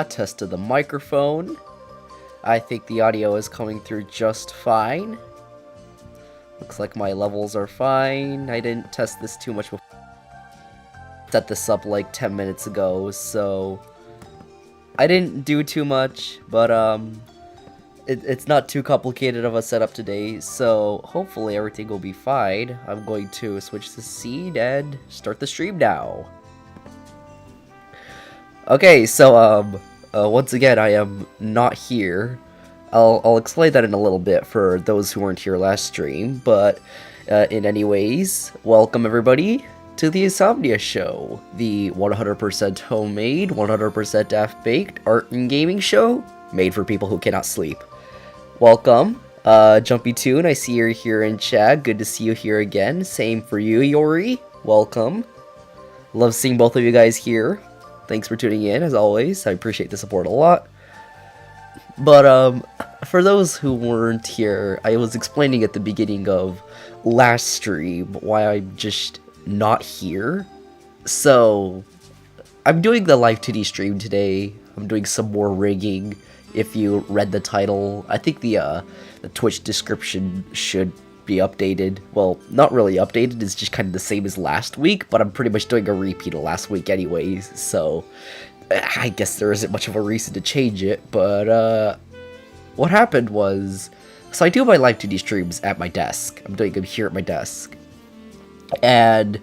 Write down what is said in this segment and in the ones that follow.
Test of the microphone. I think the audio is coming through just fine. Looks like my levels are fine. I didn't test this too much before. Set this up like 10 minutes ago, so I didn't do too much, but it's not too complicated of a setup today, so hopefully everything will be fine. I'm going to switch the scene and start the stream now. Okay, so once again, I am not here. I'll explain that in a little bit for those who weren't here last stream, but in any ways, welcome everybody to the INSOMNIA Show, the 100% homemade, 100% half-baked art and gaming show made for people who cannot sleep. Welcome, Jumpy Toon, I see you're here in chat, good to see you here again. Same for you, Yori, welcome. Love seeing both of you guys here. Thanks for tuning in, as always. I appreciate the support a lot. But, for those who weren't here, I was explaining at the beginning of last stream why I'm just not here. So, I'm doing the live2d stream today. I'm doing some more rigging. If you read the title, I think the Twitch description should be updated. Well, not really updated, it's just kind of the same as last week, but I'm pretty much doing a repeat of last week anyways, so I guess there isn't much of a reason to change it. But what happened was, so I do my live2d streams at my desk. I'm doing them here at my desk, and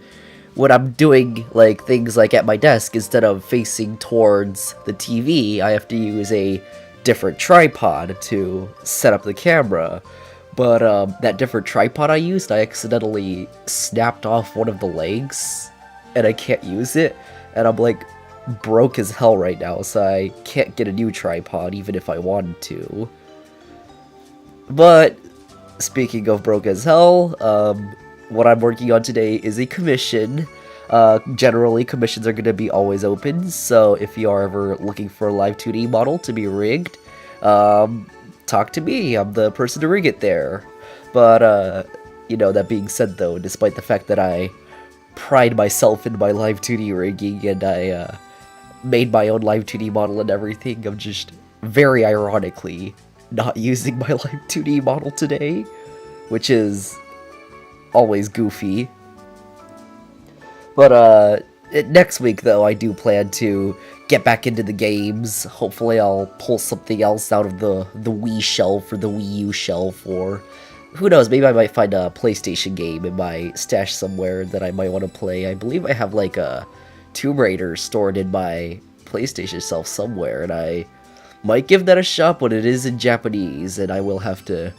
when I'm doing like things like at my desk, instead of facing towards the TV, I have to use a different tripod to set up the camera. But that different tripod I used, I accidentally snapped off one of the legs, and I can't use it, and I'm like broke as hell right now, so I can't get a new tripod even if I wanted to. But speaking of broke as hell, what I'm working on today is a commission. Generally, commissions are going to be always open, so if you are ever looking for a live2d model to be rigged, talk to me, I'm the person to rig it there. But, you know, that being said though, despite the fact that I pride myself in my live2d rigging and I made my own live2d model and everything, I'm just very ironically not using my live2d model today, which is always goofy. But, next week though, I do plan to get back into the games. Hopefully I'll pull something else out of the Wii shelf or the Wii U shelf, or who knows, maybe I might find a PlayStation game in my stash somewhere that I might want to play. I believe I have like a Tomb Raider stored in my PlayStation shelf somewhere, and I might give that a shot, but it is in Japanese, and I will have to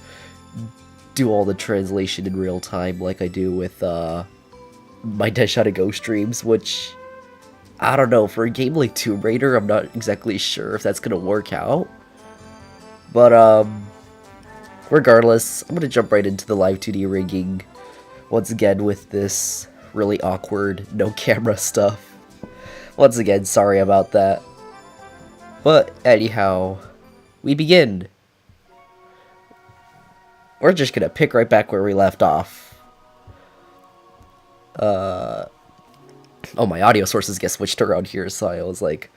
do all the translation in real time like I do with my Dead Shadow Go streams, which, I don't know, for a game like Tomb Raider, I'm not exactly sure if that's gonna work out. But, regardless, I'm gonna jump right into the live2d rigging once again with this really awkward no camera stuff. Once again, sorry about that. But anyhow, we begin. We're just gonna pick right back where we left off. Oh, my audio sources get switched around here, so I was like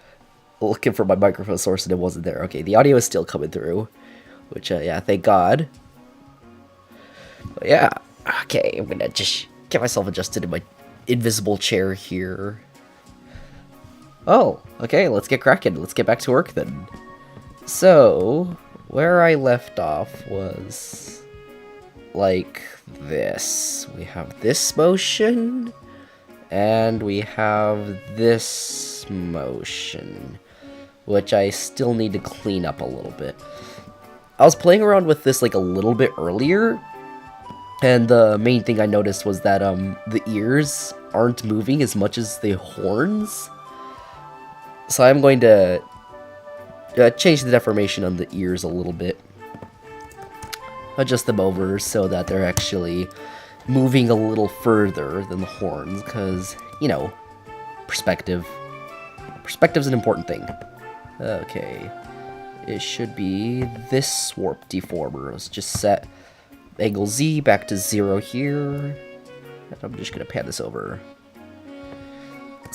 looking for my microphone source and it wasn't there. Okay, the audio is still coming through, which yeah, thank God. But yeah, okay, I'm gonna just get myself adjusted in my invisible chair here. Oh, okay, let's get cracking. Let's get back to work then. So, where I left off was like this. We have this motion, and we have this motion, which I still need to clean up a little bit. I was playing around with this like a little bit earlier, and the main thing I noticed was that the ears aren't moving as much as the horns. So I'm going to change the deformation on the ears a little bit. Adjust them over so that they're actually moving a little further than the horns, because, you know, perspective. Perspective's an important thing. Okay. It should be this warp deformer. Let's just set angle Z back to 0 here. And I'm just going to pan this over.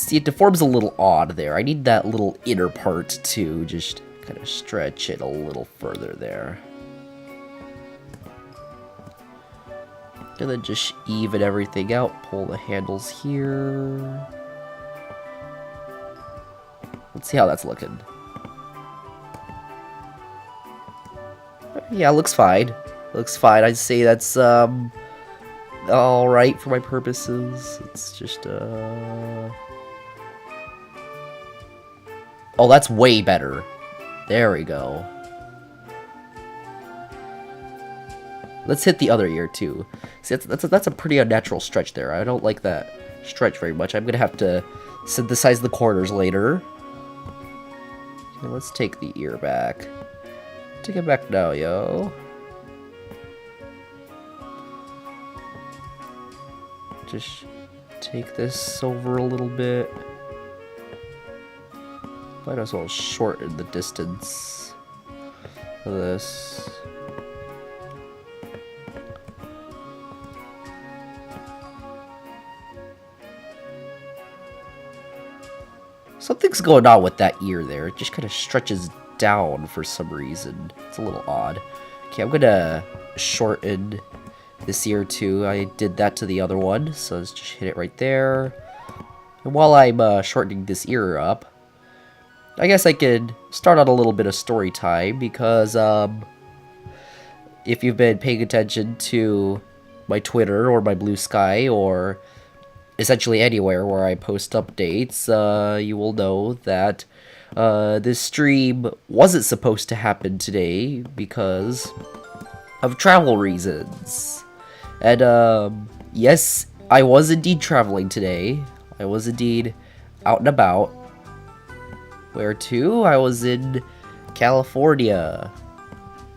See, it deforms a little odd there. I need that little inner part to just kind of stretch it a little further there. And then just even everything out. Pull the handles here. Let's see how that's looking. Yeah, looks fine. Looks fine. I'd say that's alright for my purposes. It's just oh, that's way better. There we go. Let's hit the other ear too. See, that's a pretty unnatural stretch there. I don't like that stretch very much. I'm gonna have to synthesize the corners later. Okay, let's take the ear back. Take it back now, yo. Just take this over a little bit. Might as well shorten the distance of this. Something's going on with that ear there. It just kind of stretches down for some reason. It's a little odd. Okay, I'm gonna shorten this ear too. I did that to the other one, so let's just hit it right there. And while I'm shortening this ear up, I guess I could start on a little bit of story time, because if you've been paying attention to my Twitter or my Blue Sky or essentially anywhere where I post updates, you will know that this stream wasn't supposed to happen today because of travel reasons. And yes, I was indeed traveling today. I was indeed out and about. Where to? I was in California,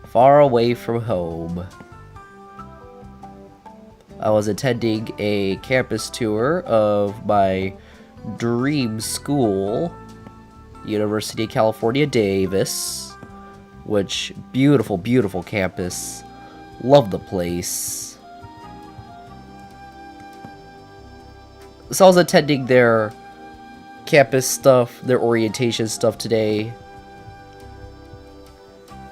far away from home. I was attending a campus tour of my dream school, University of California, Davis, which beautiful, beautiful campus. Love the place. So I was attending their campus stuff, their orientation stuff today,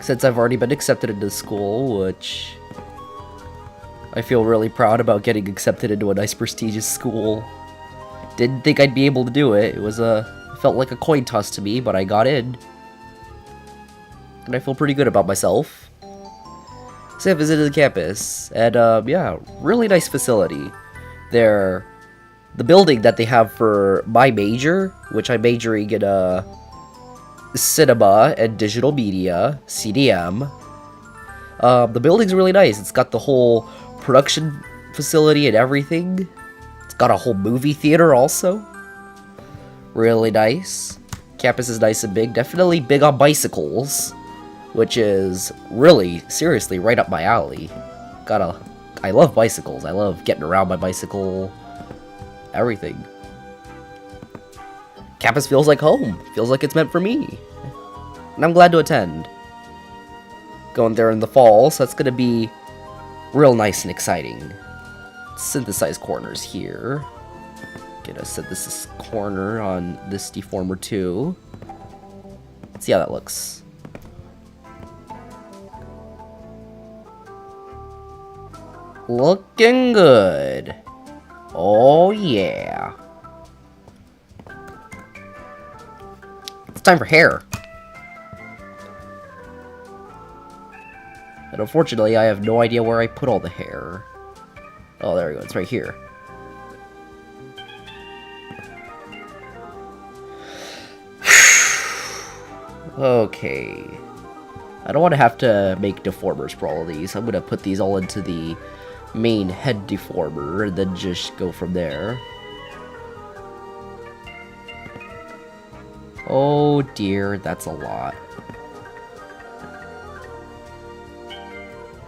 since I've already been accepted into school, which I feel really proud about getting accepted into a nice prestigious school. Didn't think I'd be able to do it. It felt like a coin toss to me, but I got in. And I feel pretty good about myself. So I visited the campus, and yeah, really nice facility. The building that they have for my major, which I'm majoring in cinema and digital media, CDM. The building's really nice. It's got the whole production facility and everything. It's got a whole movie theater also. Really nice. Campus is nice and big. Definitely big on bicycles, which is really, seriously, right up my alley. I love bicycles. I love getting around my bicycle. Everything. Campus feels like home. Feels like it's meant for me. And I'm glad to attend. Going there in the fall, so that's gonna be real nice and exciting. Synthesize corners here. Get a synthesis corner on this deformer too. Let's see how that looks. Looking good. Oh yeah. It's time for hair. And unfortunately, I have no idea where I put all the hair. Oh, there we go. It's right here. Okay. I don't want to have to make deformers for all of these. I'm going to put these all into the main head deformer and then just go from there. Oh dear, that's a lot.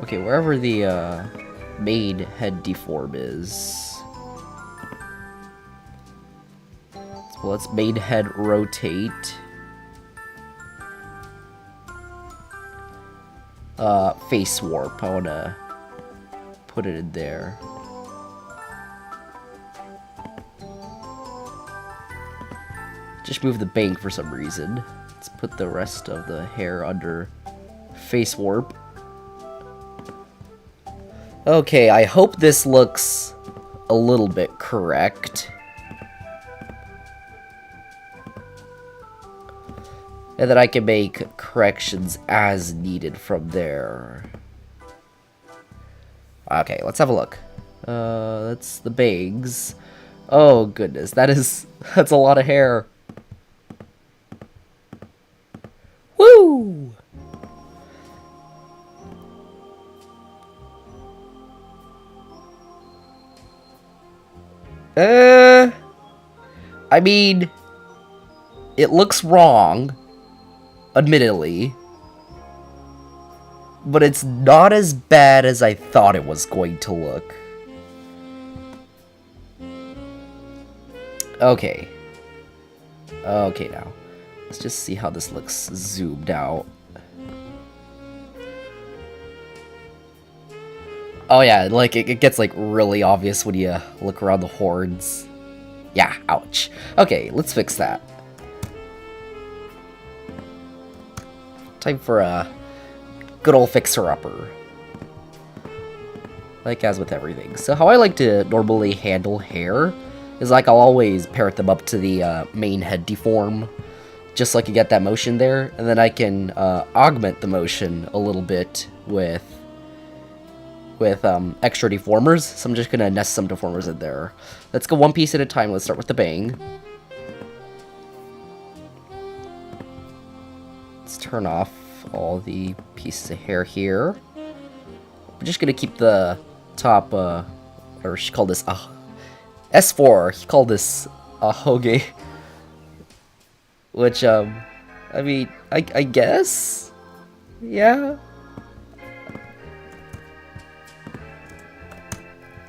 Okay, wherever the main head deform is. So let's main head rotate. Face warp. I want to put it in there. just move the bank for some reason. Let's put the rest of the hair under face warp. Okay, I hope this looks a little bit correct. And then I can make corrections as needed from there. Okay, let's have a look. That's the bangs. Oh goodness, that's a lot of hair. Woo! I mean, it looks wrong, admittedly, but it's not as bad as I thought it was going to look. Okay. Okay, now. Let's just see how this looks zoomed out. Oh yeah, like, it gets, like, really obvious when you look around the horns. Yeah, ouch. Okay, let's fix that. Time for a good old fixer-upper. Like as with everything. So how I like to normally handle hair is like I'll always parrot them up to the main head deform, just like you get that motion there, and then I can augment the motion a little bit with extra deformers. So I'm just gonna nest some deformers in there. Let's go one piece at a time. Let's start with the bang. Let's turn off all the pieces of hair here. I'm just gonna keep the top, or she called this S4. He called this Hoge, which I mean, I guess, yeah.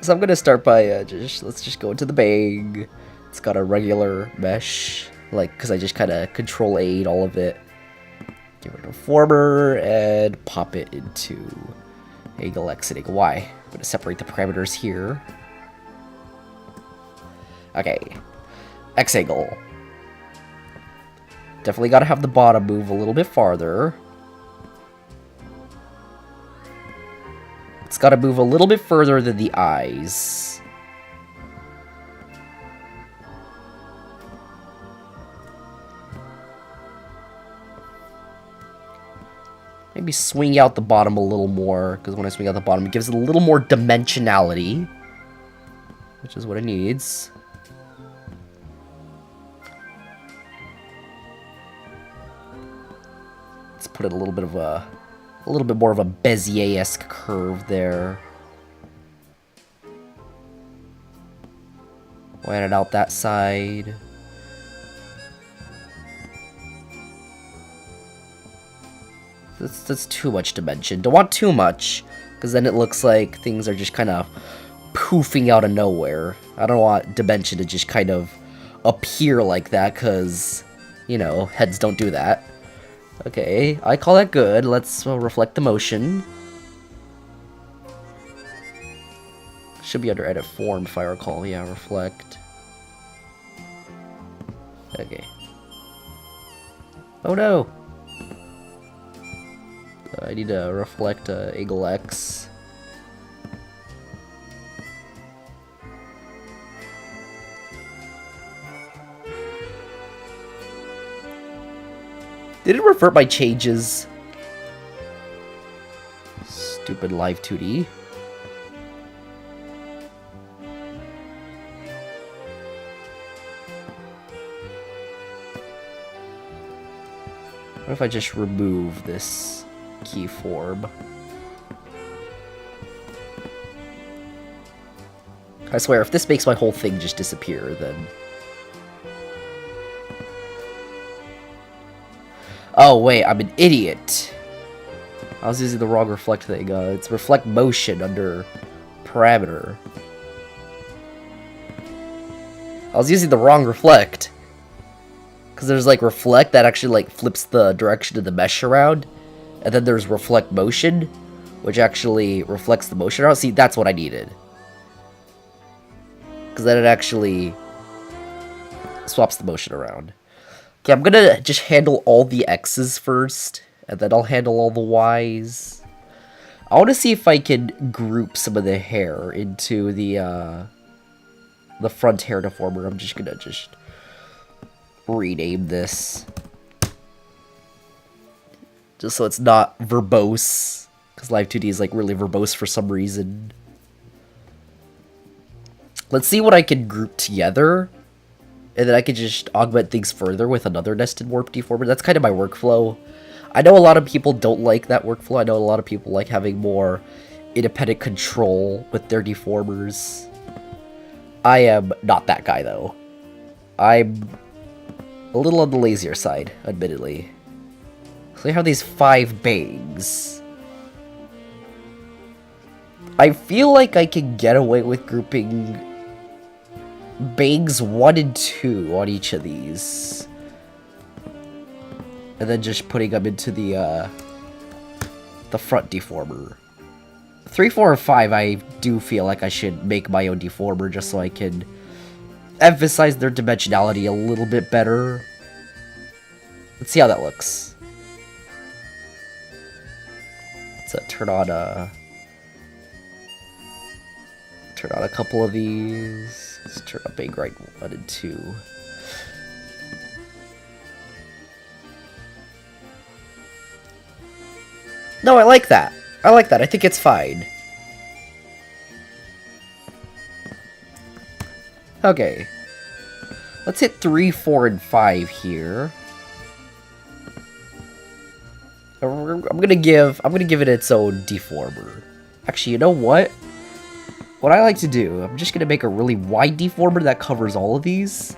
So I'm gonna start by let's just go into the bang. It's got a regular mesh, like, because I just kind of Control-A all of it. Give it a former and pop it into angle X and angle Y. I'm gonna separate the parameters here. Okay, X angle. Definitely gotta have the bottom move a little bit farther. It's gotta move a little bit further than the eyes. Maybe swing out the bottom a little more, because when I swing out the bottom, it gives it a little more dimensionality, which is what it needs. Let's put it a little bit more of a Bezier-esque curve there. Widen it out that side. That's too much dimension. Don't want too much, because then it looks like things are just kind of poofing out of nowhere. I don't want dimension to just kind of appear like that, because, you know, heads don't do that. Okay, I call that good. Let's reflect the motion. Should be under edit form if I recall. Yeah, reflect. Okay. Oh no! I need to reflect angle X. Did it revert my changes? Stupid live2d. What if I just remove this keyform? I swear, if this makes my whole thing just disappear, then... Oh, wait, I'm an idiot. I was using the wrong reflect thing. It's reflect motion under parameter. I was using the wrong reflect. Because there's, like, reflect that actually, like, flips the direction of the mesh around. And then there's reflect motion, which actually reflects the motion around. See, that's what I needed. Because then it actually swaps the motion around. Okay, I'm gonna just handle all the X's first, and then I'll handle all the Y's. I want to see if I can group some of the hair into the front hair deformer. I'm just gonna rename this. Just so it's not verbose. Because live2d is like really verbose for some reason. Let's see what I can group together. And then I can just augment things further with another nested warp deformer. That's kind of my workflow. I know a lot of people don't like that workflow. I know a lot of people like having more independent control with their deformers. I am not that guy, though. I'm a little on the lazier side, admittedly. So we have these 5 bangs. I feel like I can get away with grouping bangs 1 and 2 on each of these. And then just putting them into the front deformer. 3, 4, and 5, I do feel like I should make my own deformer just so I can emphasize their dimensionality a little bit better. Let's see how that looks. Let's turn on a couple of these. Let's turn on bang right 1 and 2. No, I like that. I like that. I think it's fine. Okay. Let's hit 3, 4, and 5 here. I'm gonna give it its own deformer. Actually, you know what? What I like to do, I'm just gonna make a really wide deformer that covers all of these.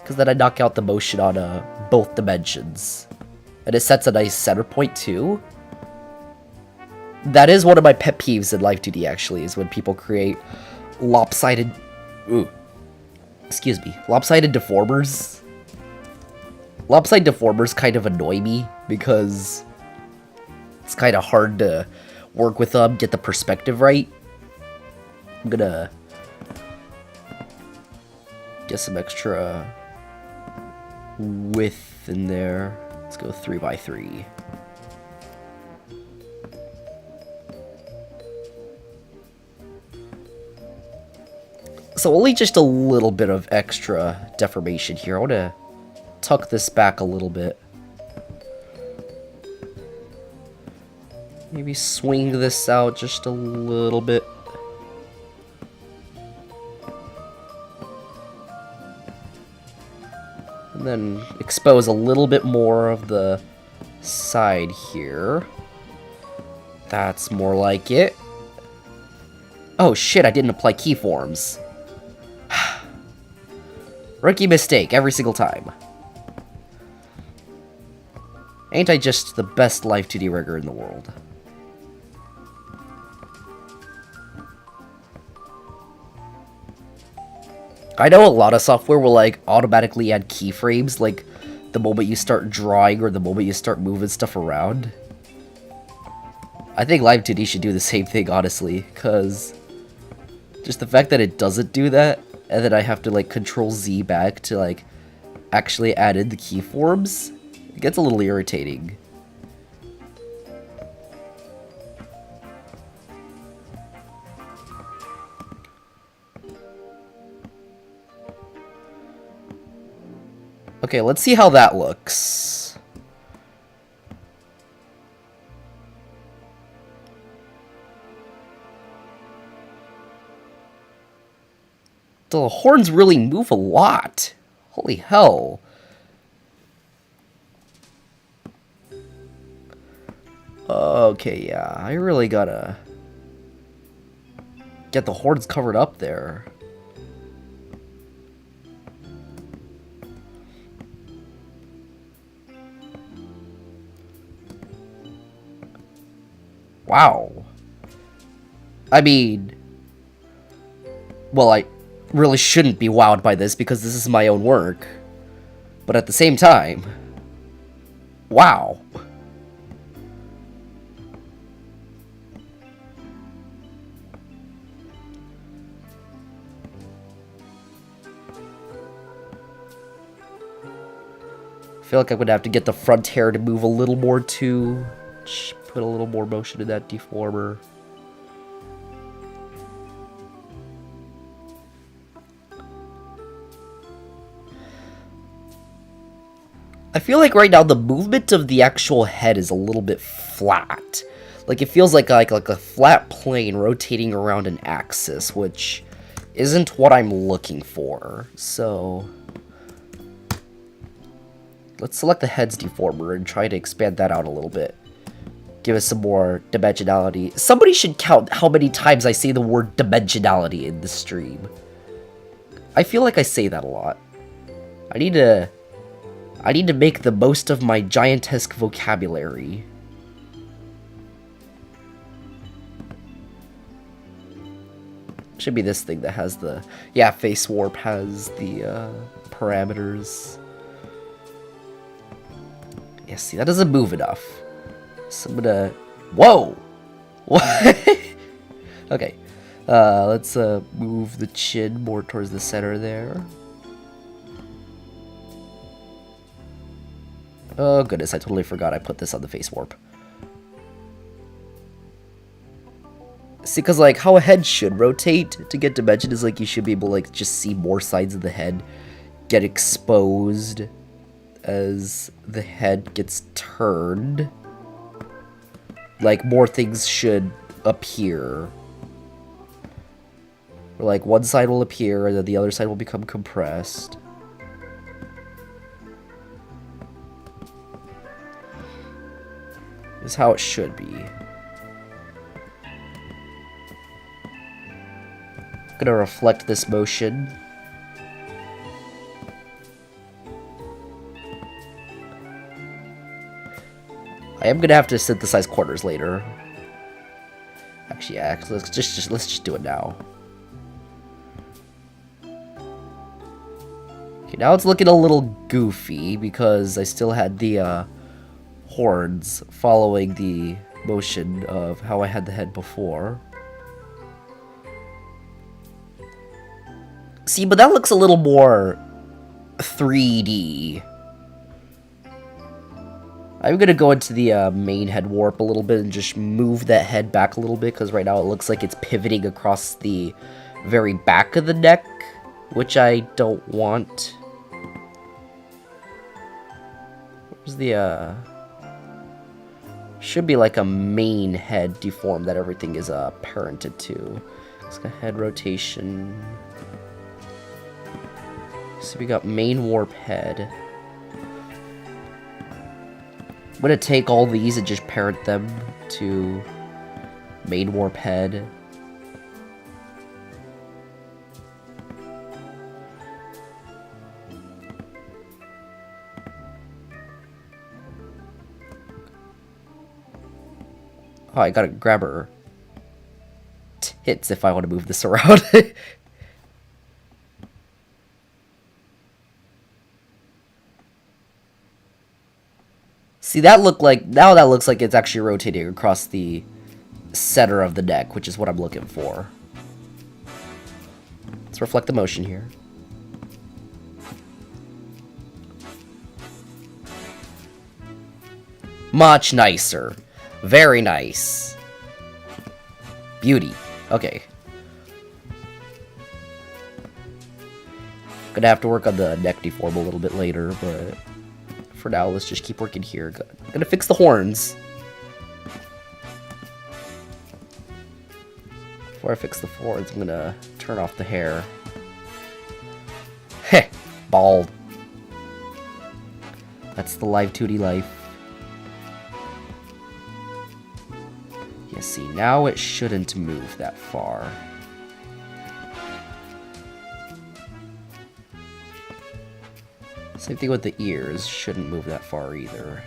Because then I knock out the motion on both dimensions. And it sets a nice center point too. That is one of my pet peeves in live2d, actually, is when people create lopsided... Ooh. Excuse me. Lopsided deformers. Lopsided deformers kind of annoy me, because it's kind of hard to work with them, get the perspective right. I'm gonna get some extra width in there. Let's go 3 by 3. So only just a little bit of extra deformation here. I want to tuck this back a little bit. Maybe swing this out just a little bit. And then expose a little bit more of the side here. That's more like it. Oh shit, I didn't apply keyforms. Rookie mistake every single time. Ain't I just the best live2d rigger in the world? I know a lot of software will like automatically add keyframes like the moment you start drawing or the moment you start moving stuff around. I think live2d should do the same thing, honestly, because just the fact that it doesn't do that, and then I have to like Control Z back to like actually add in the keyforms, it gets a little irritating. Okay, let's see how that looks. The horns really move a lot. Holy hell. Okay, yeah, I really gotta get the horns covered up there. Wow. I mean, well, I really shouldn't be wowed by this because this is my own work. But at the same time, wow. feel like I'm gonna have to get the front hair to move a little more too. Put a little more motion in that deformer. I feel like right now the movement of the actual head is a little bit flat. Like it feels like a flat plane rotating around an axis, which isn't what I'm looking for. So let's select the head's deformer and try to expand that out a little bit. Give us some more dimensionality. Somebody should count how many times I say the word dimensionality in the stream. I feel like I say that a lot. I need to make the most of my giantesque vocabulary. Should be this thing that has the... Yeah, face warp has the parameters. Yeah, see, that doesn't move enough. So I'm gonna... Whoa! What? Okay. Let's move the chin more towards the center there. Oh goodness, I totally forgot I put this on the face warp. See, because like how a head should rotate to get dimension is like you should be able to like just see more sides of the head get exposed as the head gets turned. Like more things should appear. Or like one side will appear and then the other side will become compressed. Is how it should be. Gonna reflect this motion. I am gonna have to synthesize corners later. Actually, yeah, let's just do it now. Okay, now it's looking a little goofy because I still had the horns following the motion of how I had the head before. See, but that looks a little more 3D. I'm gonna go into the main head warp a little bit and just move that head back a little bit, because right now it looks like it's pivoting across the very back of the neck, which I don't want. Where's the, should be like a main head deform that everything is parented to. Let's go head rotation. So we got main warp head. I'm gonna take all these and just parent them to main warp head. Oh, I gotta grab her tits if I want to move this around. See, that looked like, now that looks like it's actually rotating across the center of the neck, which is what I'm looking for. Let's reflect the motion here. Much nicer. Very nice. Beauty. Okay. Gonna have to work on the neck deform a little bit later, but for now, let's just keep working here. I'm gonna fix the horns. Before I fix the horns, I'm gonna turn off the hair. Heh! Bald. That's the live2d life. Yeah, see, now it shouldn't move that far. Same thing with the ears, shouldn't move that far either.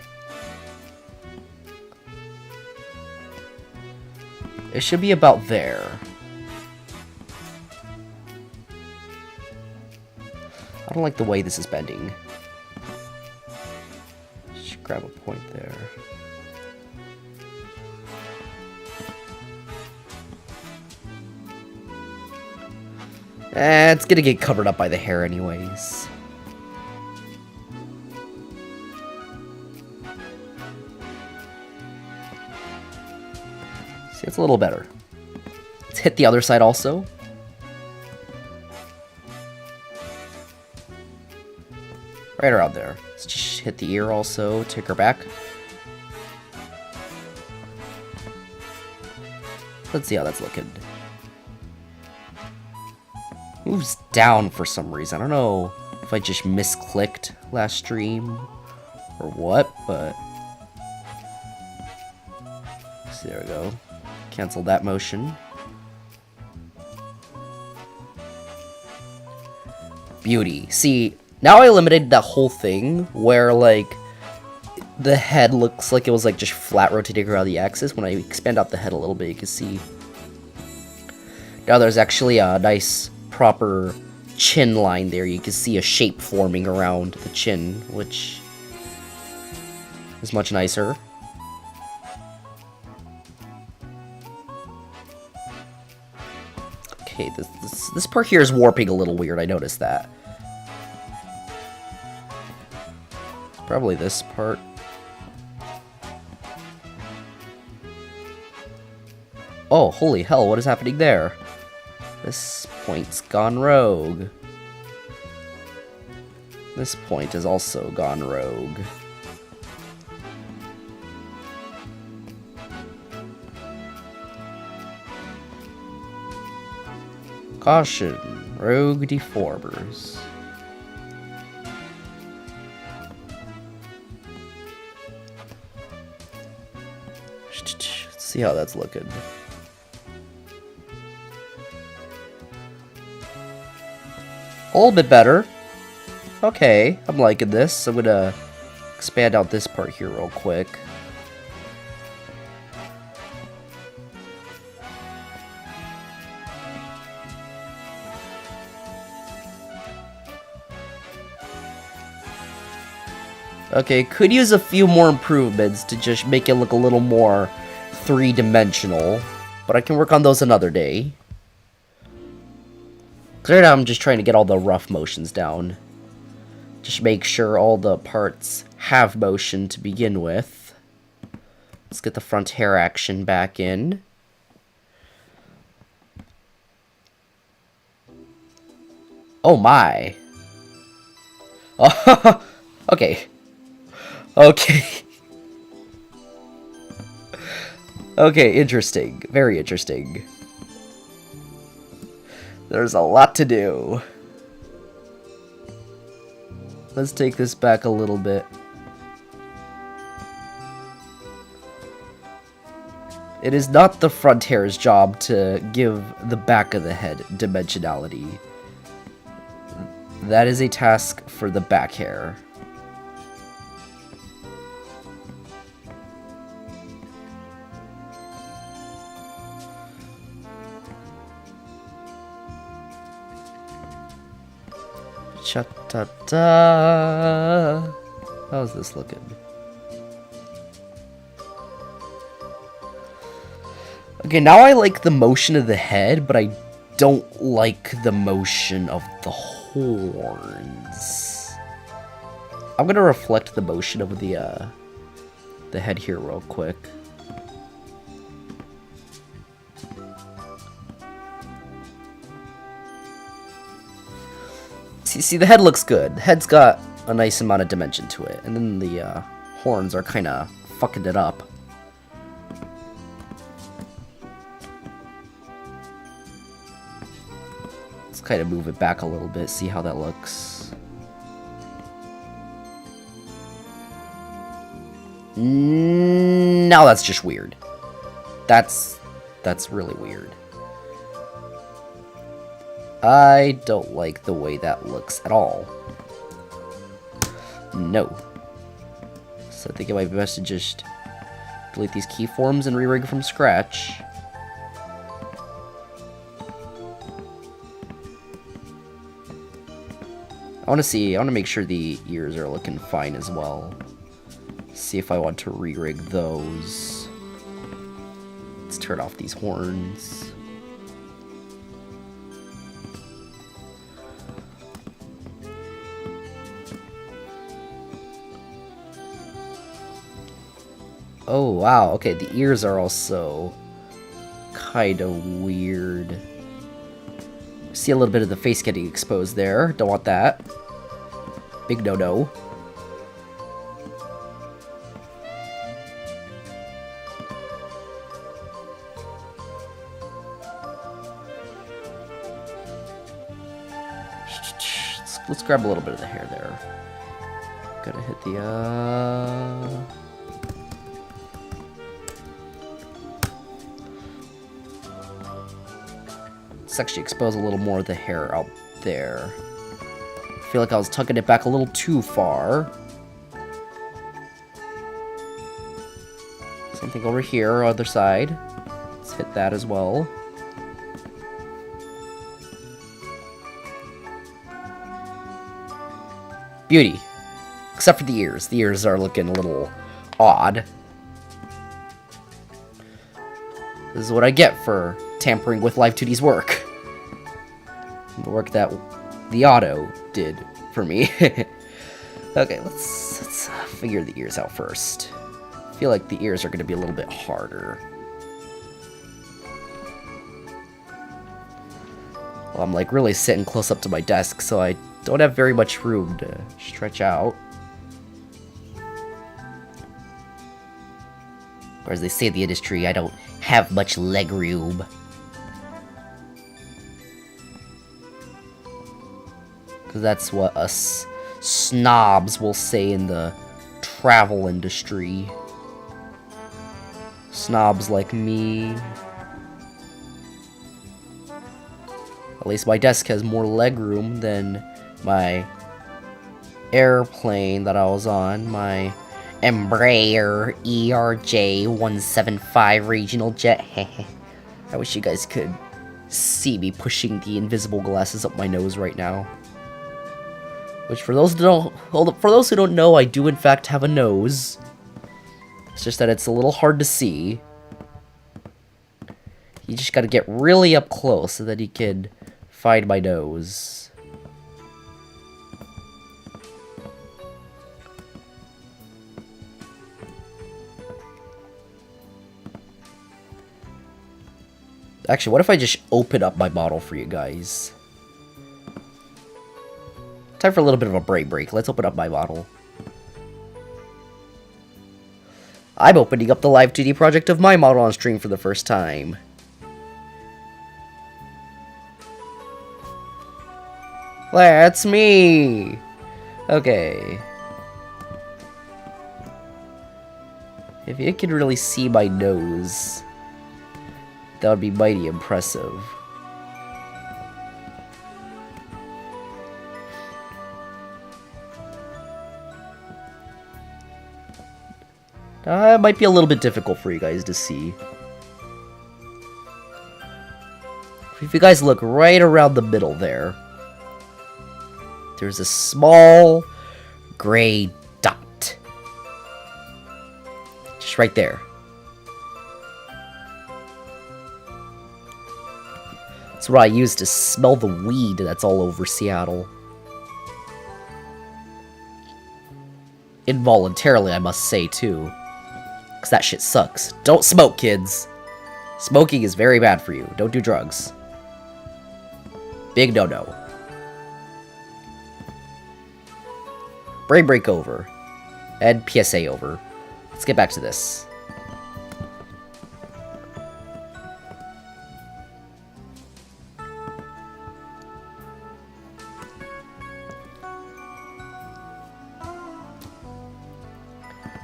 It should be about there. I don't like the way this is bending. Just grab a point there. It's gonna get covered up by the hair anyways. See, it's a little better. Let's hit the other side also. Right around there. Let's just hit the ear also, take her back. Let's see how that's looking. Moves down for some reason. I don't know if I just misclicked last stream or what, but... So there we go. Cancel that motion. Beauty. See, now I eliminated that whole thing where, like, the head looks like it was, like, just flat rotating around the axis. When I expand out the head a little bit, you can see now there's actually a nice, proper chin line there. You can see a shape forming around the chin, which is much nicer. Okay, this part here is warping a little weird. I noticed that. Probably this part. Oh, holy hell, what is happening there? This point's gone rogue. This point is also gone rogue. Caution, rogue deformers. Let's see how that's looking. A little bit better. Okay, I'm liking this. I'm gonna expand out this part here real quick. Okay, could use a few more improvements to just make it look a little more three-dimensional, but I can work on those another day. Right now I'm just trying to get all the rough motions down. Just make sure all the parts have motion to begin with. Let's get the front hair action back in. Oh my. Oh, okay. Okay. Okay, interesting. Very interesting. There's a lot to do. Let's take this back a little bit. It is not the front hair's job to give the back of the head dimensionality. That is a task for the back hair. Cha-ta-ta. How's this looking? Okay, now I like the motion of the head, but I don't like the motion of the horns. I'm gonna reflect the motion of the head here real quick. See, the head looks good. The head's got a nice amount of dimension to it, and then the horns are kind of fucking it up. Let's kind of move it back a little bit, see how that looks. Now that's just weird. That's really weird. I don't like the way that looks at all. No. So I think it might be best to just delete these keyforms and re-rig from scratch. I want to make sure the ears are looking fine as well. See if I want to re-rig those. Let's turn off these horns. Oh, wow. Okay, the ears are also kind of weird. See a little bit of the face getting exposed there. Don't want that. Big no-no. Let's grab a little bit of the hair there. Gotta hit the, Let's actually expose a little more of the hair out there. I feel like I was tucking it back a little too far. Same thing over here, other side. Let's hit that as well. Beauty. Except for the ears. The ears are looking a little odd. This is what I get for tampering with live2d's work. The work that the auto did for me. Okay, let's figure the ears out first. I feel like the ears are going to be a little bit harder. Well, I'm like really sitting close up to my desk, so I don't have very much room to stretch out. Or as they say in the industry, I don't have much leg room. Because that's what us snobs will say in the travel industry. Snobs like me. At least my desk has more leg room than my airplane that I was on, my Embraer ERJ-175 regional jet. I wish you guys could see me pushing the invisible glasses up my nose right now. Which, for those who don't know, I do in fact have a nose. It's just that it's a little hard to see. You just gotta get really up close so that you can find my nose. Actually, what if I just open up my bottle for you guys? Time for a little bit of a break. Let's open up my bottle. I'm opening up the live2d project of my model on stream for the first time. That's me! Okay. If you could really see my nose, that would be mighty impressive. It might be a little bit difficult for you guys to see. If you guys look right around the middle there, there's a small gray dot. Just right there. That's what I use to smell the weed that's all over Seattle. Involuntarily, I must say, too. Because that shit sucks. Don't smoke, kids. Smoking is very bad for you. Don't do drugs. Big no-no. Break over. And PSA over. Let's get back to this.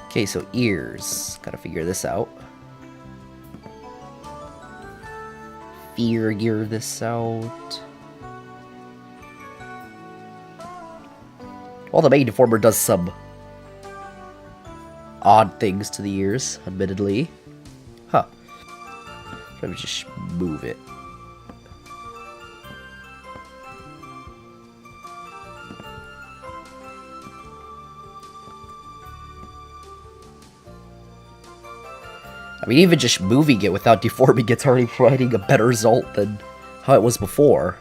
Okay, so ears. Gotta figure this out. Figure this out. Well, the main deformer does some odd things to the ears, admittedly. Huh. Let me just move it. I mean, even just moving it without deforming it's already providing a better result than how it was before.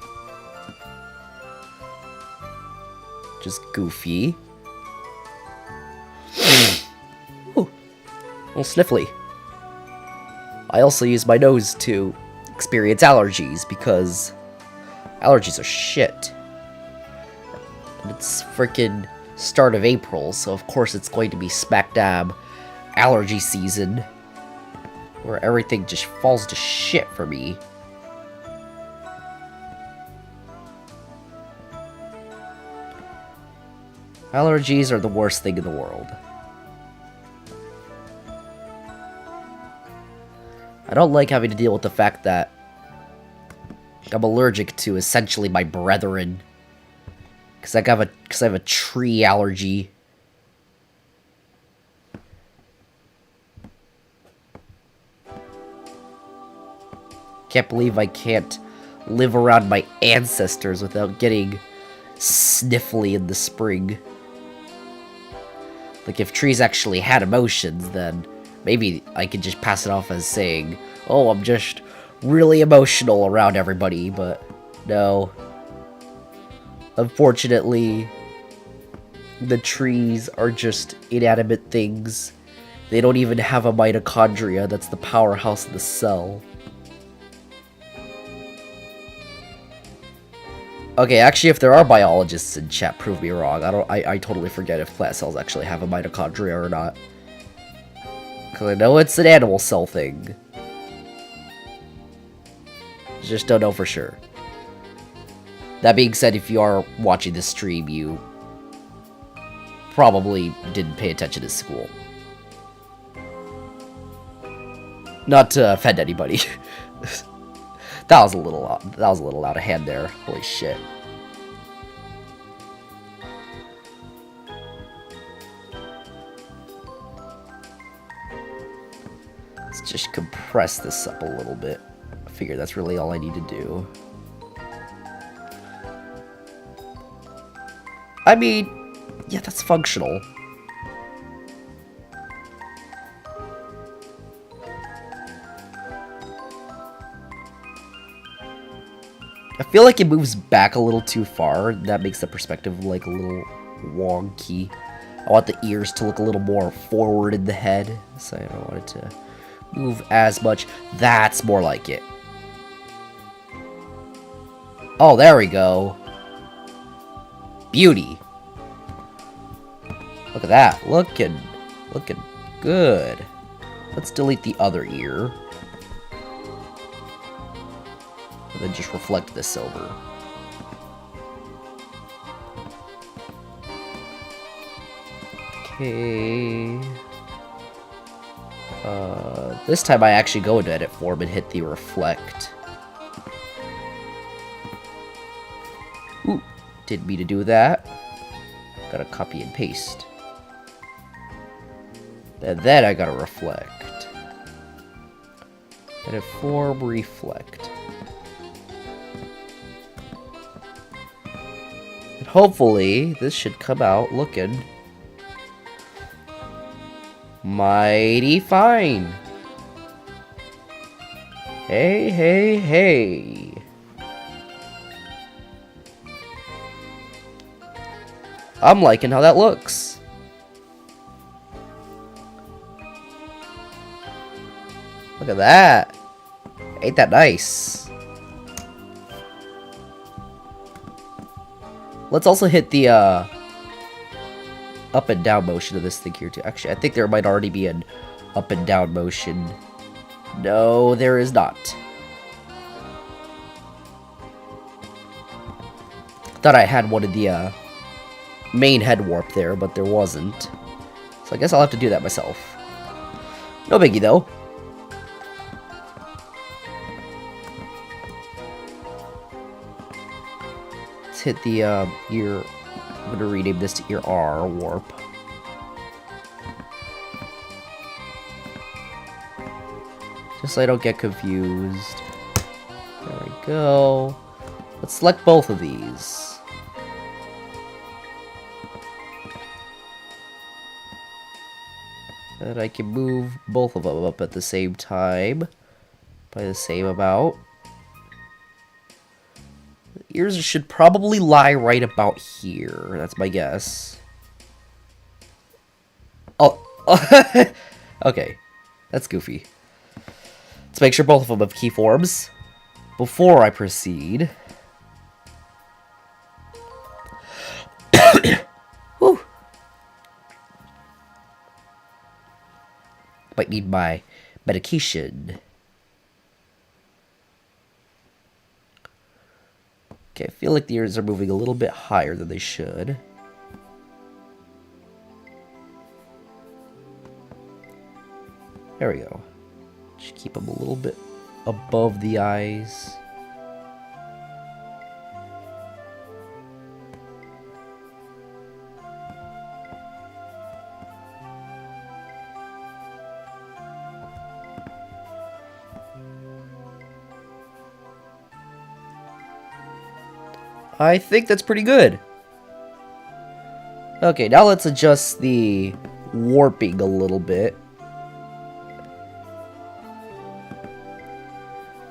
Just goofy. Ooh, a little sniffly. I also use my nose to experience allergies, because allergies are shit. And it's freaking start of April, so of course it's going to be smack dab allergy season, where everything just falls to shit for me. Allergies are the worst thing in the world. I don't like having to deal with the fact that I'm allergic to essentially my brethren. Because I have a tree allergy. Can't believe I can't live around my ancestors without getting sniffly in the spring. Like, if trees actually had emotions, then maybe I could just pass it off as saying, oh, I'm just really emotional around everybody, but no. Unfortunately, the trees are just inanimate things. They don't even have a mitochondria, that's the powerhouse of the cell. Okay, actually, if there are biologists in chat, prove me wrong. I totally forget if plant cells actually have a mitochondria or not. Because I know it's an animal cell thing. Just don't know for sure. That being said, if you are watching this stream, you probably didn't pay attention to school. Not to offend anybody. That was a little out of hand there. Holy shit. Let's just compress this up a little bit. I figure that's really all I need to do. I mean, yeah, that's functional. I feel like it moves back a little too far. That makes the perspective like a little wonky. I want the ears to look a little more forward in the head, so I don't want it to move as much. That's more like it. Oh, there we go. Beauty. Look at that. Looking good. Let's delete the other ear. And then just reflect the silver. Okay. This time I actually go into edit form and hit the reflect. Ooh, didn't mean to do that. Gotta copy and paste. And then I gotta reflect. Edit form, reflect. And hopefully, this should come out looking mighty fine. Hey, hey, hey. I'm liking how that looks. Look at that. Ain't that nice? Let's also hit the up and down motion of this thing here too. Actually, I think there might already be an up and down motion. No, there is not. Thought I had one of the main head warp there, but there wasn't. So I guess I'll have to do that myself. No biggie though. Let's hit the ear. I'm gonna rename this to ear R warp. Just so I don't get confused. There we go. Let's select both of these. And I can move both of them up at the same time. By the same amount. The ears should probably lie right about here. That's my guess. Oh. Okay. That's goofy. Let's make sure both of them have keyforms. before I proceed... Whew. Might need my medication. Okay, I feel like the ears are moving a little bit higher than they should. There we go. Just keep them a little bit above the eyes. I think that's pretty good. Okay, now let's adjust the warping a little bit.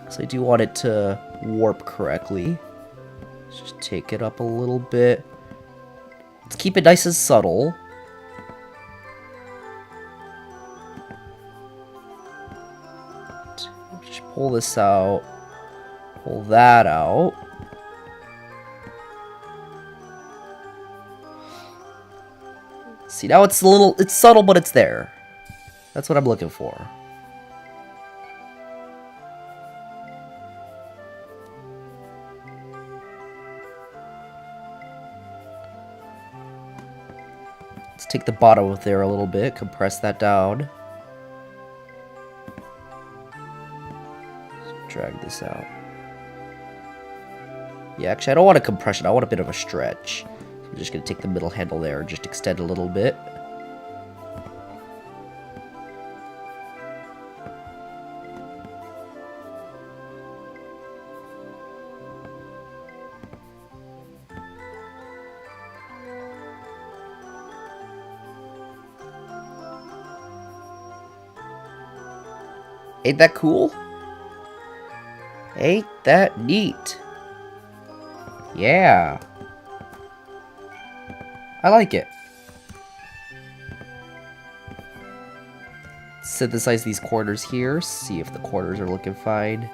So I do want it to warp correctly. Let's just take it up a little bit. Let's keep it nice and subtle. Just pull this out. Pull that out. See, now it's it's subtle, but it's there. That's what I'm looking for. Let's take the bottom of there a little bit, compress that down. Let's drag this out. Yeah, actually, I don't want a compression. I want a bit of a stretch. I'm just going to take the middle handle there and just extend a little bit. Ain't that cool? Ain't that neat? Yeah. I like it. Synthesize these corners here. See if the corners are looking fine.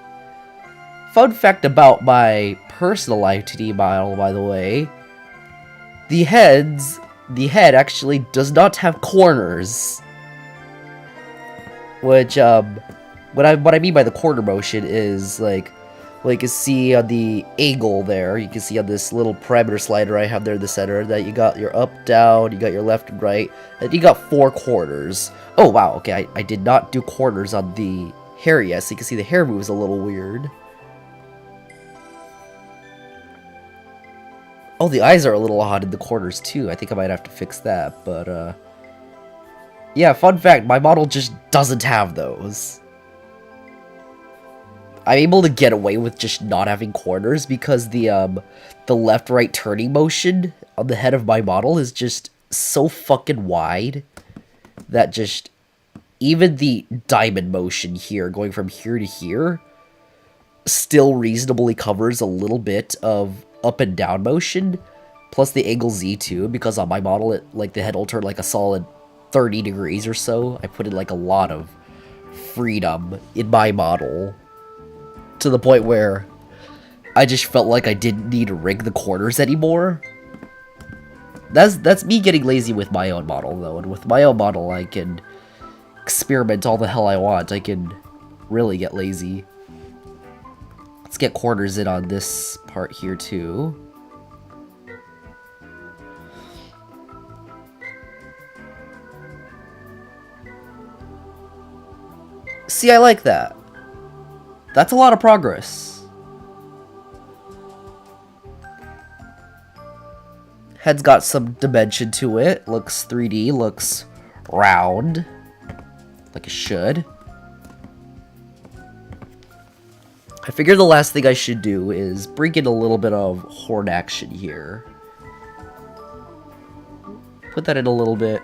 Fun fact about my personal live2d model, by the way. The head actually does not have corners. Which, what I mean by the corner motion is, like you can see on the angle there, you can see on this little parameter slider I have there in the center, that you got your up, down, you got your left and right, and you got 4 corners. Oh, wow, okay, I did not do corners on the hair yet, so you can see the hair moves a little weird. Oh, the eyes are a little odd in the corners, too. I think I might have to fix that, but, yeah, fun fact, my model just doesn't have those. I'm able to get away with just not having corners because the left-right turning motion on the head of my model is just so fucking wide that just even the diamond motion here, going from here to here, still reasonably covers a little bit of up and down motion, plus the angle Z too, because on my model, the head will turn like a solid 30 degrees or so. I put in like a lot of freedom in my model, to the point where I just felt like I didn't need to rig the corners anymore. That's me getting lazy with my own model, though. And with my own model, I can experiment all the hell I want. I can really get lazy. Let's get corners in on this part here, too. See, I like that. That's a lot of progress. Head's got some dimension to it. Looks 3D, looks round. Like it should. I figure the last thing I should do is bring in a little bit of horn action here. Put that in a little bit.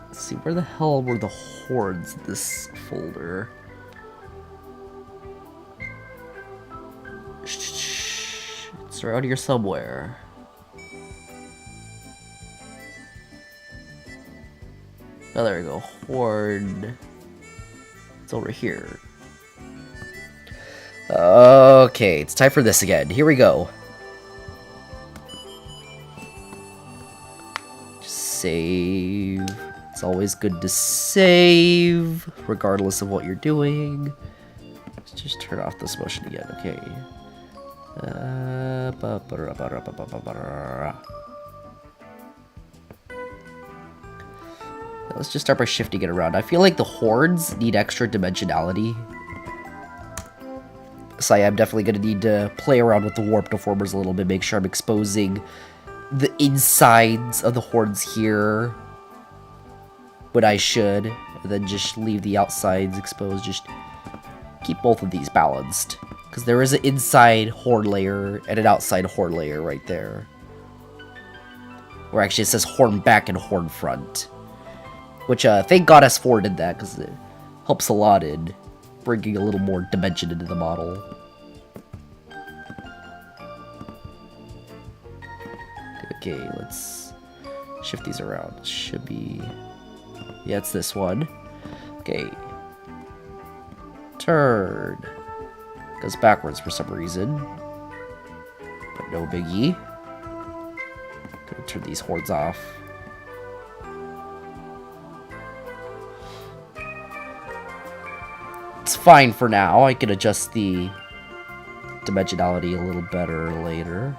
Let's see, where the hell were the horns in this folder? It's around here somewhere. Oh, there we go. Horn. It's over here. Okay, it's time for this again. Here we go. Just save. It's always good to save, regardless of what you're doing. Let's just turn off this motion again, okay. Let's just start by shifting it around. I feel like the hordes need extra dimensionality. So I am definitely going to need to play around with the warp deformers a little bit, make sure I'm exposing the insides of the hordes here when I should, and then just leave the outsides exposed. Just keep both of these balanced, because there is an inside horde layer and an outside horde layer right there. Or actually it says horn back and horn front, which thank God S4 did that, because it helps a lot in bringing a little more dimension into the model. Okay, let's shift these around. It should be... yeah, it's this one. Okay. Turn. Goes backwards for some reason. But no biggie. Gonna turn these hordes off. It's fine for now. I can adjust the dimensionality a little better later.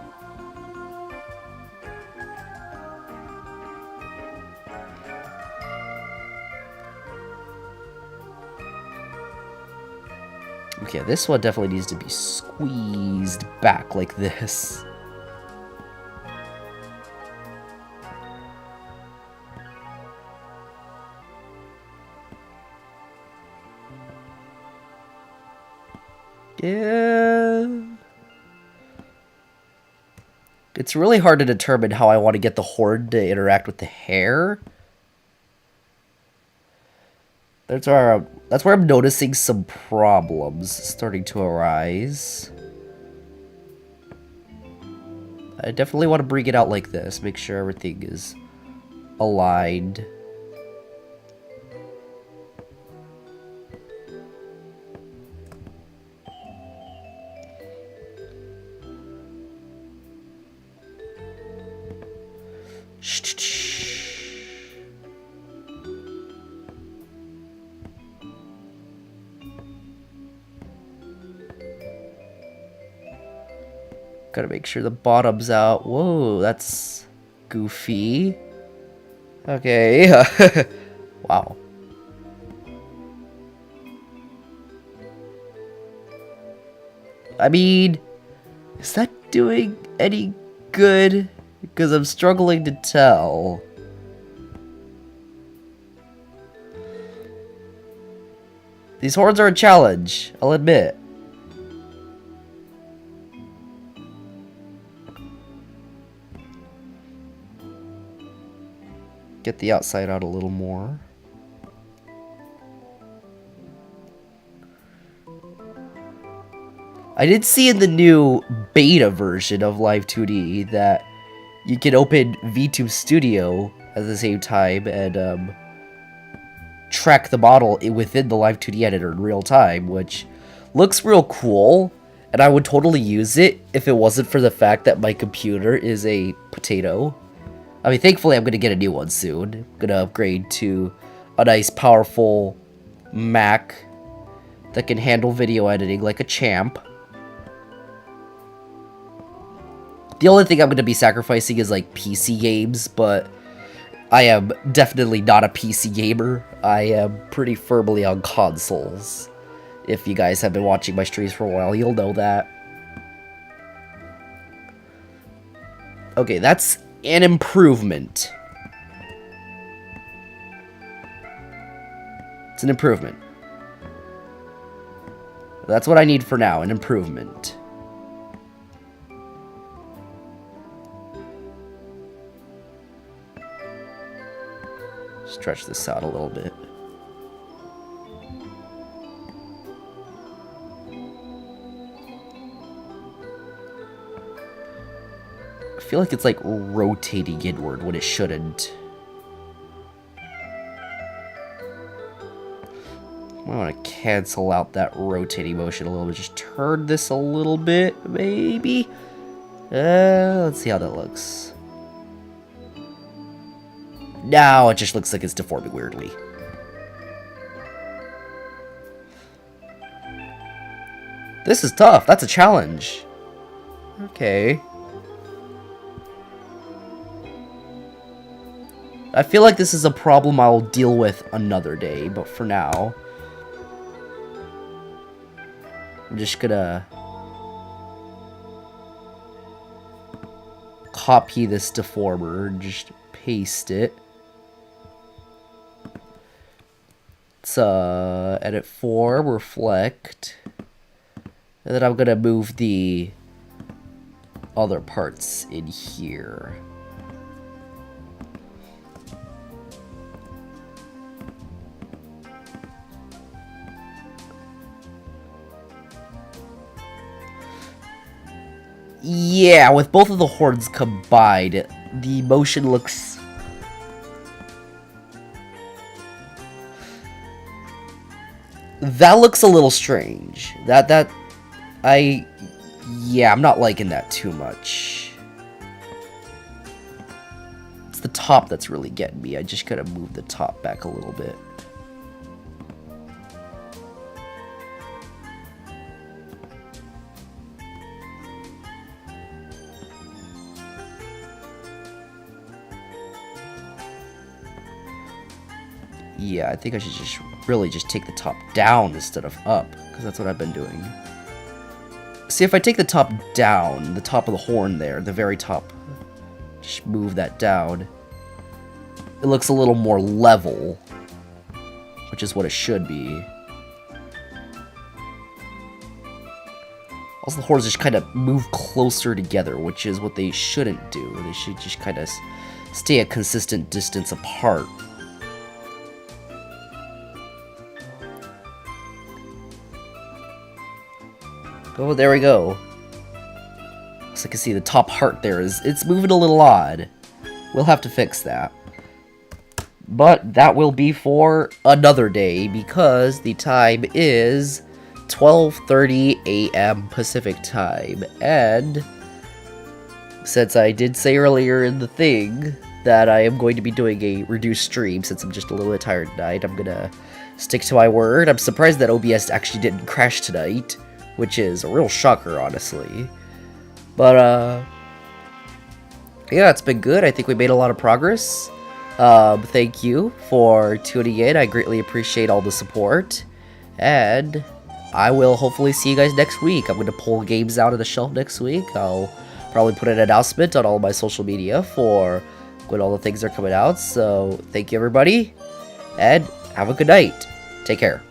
Okay, this one definitely needs to be squeezed back like this. Yeah. It's really hard to determine how I want to get the horde to interact with the hair. That's where I'm noticing some problems starting to arise. I definitely want to bring it out like this, make sure everything is aligned. Gotta make sure the bottom's out. Whoa, that's goofy. Okay. Wow. I mean, is that doing any good? Because I'm struggling to tell. These hordes are a challenge, I'll admit. Get the outside out a little more. I did see in the new beta version of live2d that you can open VTube Studio at the same time and track the model within the live2d editor in real time, which looks real cool, and I would totally use it if it wasn't for the fact that my computer is a potato. I mean, thankfully I'm going to get a new one soon. I'm going to upgrade to a nice, powerful Mac that can handle video editing like a champ. The only thing I'm going to be sacrificing is, like, PC games, but I am definitely not a PC gamer. I am pretty firmly on consoles. If you guys have been watching my streams for a while, you'll know that. Okay, that's an improvement. It's an improvement. That's what I need for now, an improvement. Stretch this out a little bit. I feel like it's like rotating inward when it shouldn't. I want to cancel out that rotating motion a little bit. Just turn this a little bit, maybe? Let's see how that looks. Now it just looks like it's deforming weirdly. This is tough. That's a challenge. Okay. I feel like this is a problem I'll deal with another day, but for now, I'm just gonna copy this deformer and just paste it. It's edit form, reflect, and then I'm gonna move the other parts in here. Yeah, with both of the horns combined, the motion looks... That looks a little strange. Yeah, I'm not liking that too much. It's the top that's really getting me. I just gotta move the top back a little bit. Yeah, I think I should just really just take the top down instead of up, because that's what I've been doing. See, if I take the top down, the top of the horn there, the very top, just move that down, it looks a little more level, which is what it should be. Also, the horns just kind of move closer together, which is what they shouldn't do. They should just kind of stay a consistent distance apart. Oh, there we go. So I can see the top heart there it's moving a little odd. We'll have to fix that. But that will be for another day, because the time is 12:30 a.m. Pacific time. And since I did say earlier in the thing that I am going to be doing a reduced stream, since I'm just a little bit tired tonight, I'm gonna stick to my word. I'm surprised that OBS actually didn't crash tonight, which is a real shocker, honestly. But, yeah, it's been good. I think we made a lot of progress. Thank you for tuning in. I greatly appreciate all the support. And I will hopefully see you guys next week. I'm going to pull games out of the shelf next week. I'll probably put an announcement on all my social media for when all the things are coming out. So, thank you, everybody. And have a good night. Take care.